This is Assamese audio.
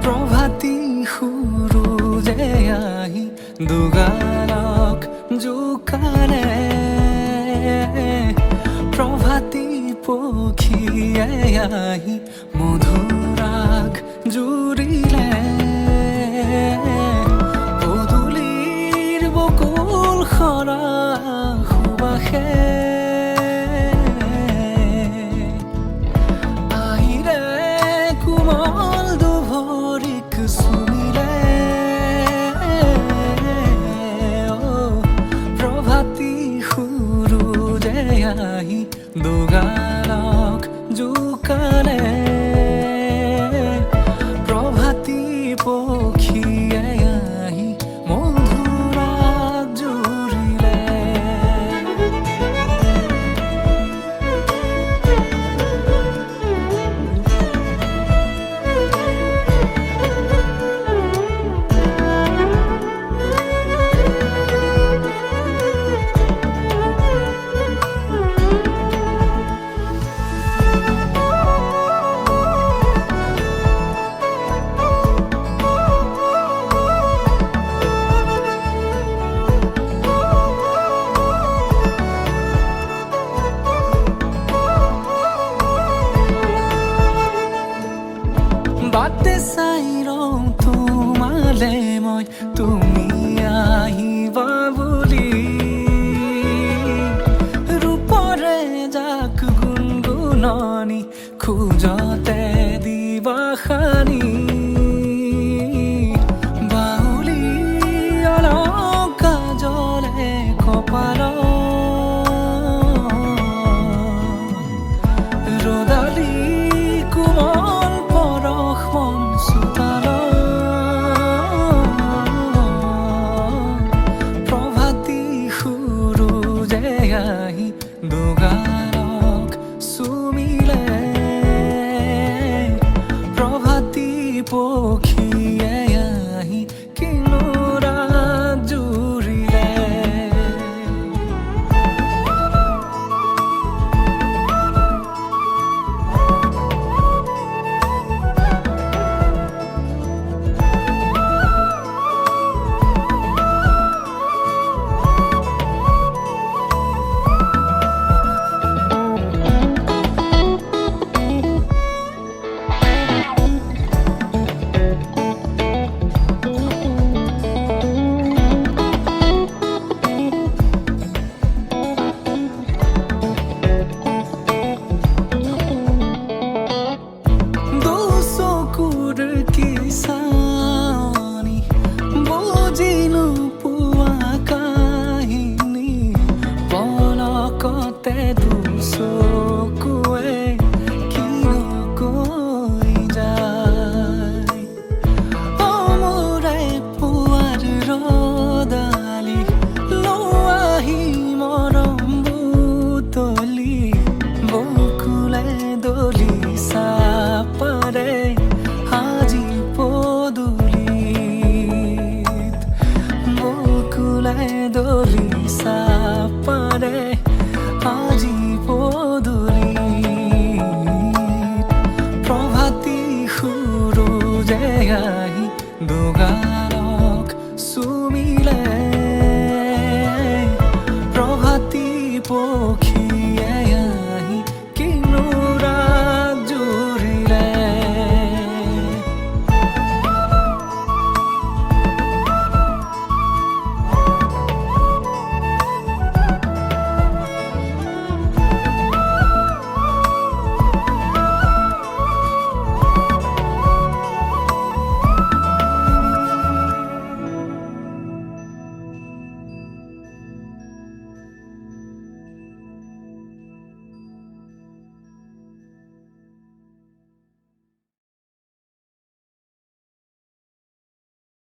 প্ৰভাতী সূৰুজে আহি দুগালক জোকালে, প্ৰভাতী পক্ষীয়ে আহি মধুৰাগ জুৰিলে, পদূলিৰ বকুল সৰা সুবাসে আহিৰে কোমল দুভৰিক চুমিলে। প্ৰভাতী সূৰুজে আহি দুগালক জোকালে, প্ৰভাতী পক্ষীয়ে আহি মধুৰাগ জুৰিলে। বাটে চাই ৰওঁ তোমালে মই, তুমি আহিবা বুলি, ৰূপৰে জাক গুণগুণনি খোজতে দিবা খানি, বাউলি অলপ কাজলে কপালত, ৰদালি কোমল পৰশ মন চোতালত, প্ৰভাতী সূৰুজে আহি দুগালক চুমিলে, প্ৰভাতী পক্ষীয়ে আহি কিনোৰাগ জুৰিলে। কিসানি বুজিনো পোৱা কাহিনী, পলকতে দুচকুৱে কিয় কৈ যায়, অমোৰে পোৱাৰ ৰদালি লোৱাহি মৰম বুটলি, বকুলে দলি চাপাৰে আজি পদূলিত, বকুলে দলি চাপাৰে আজি পদূলিত, প্ৰভাতী সূৰুজে আহি দুগা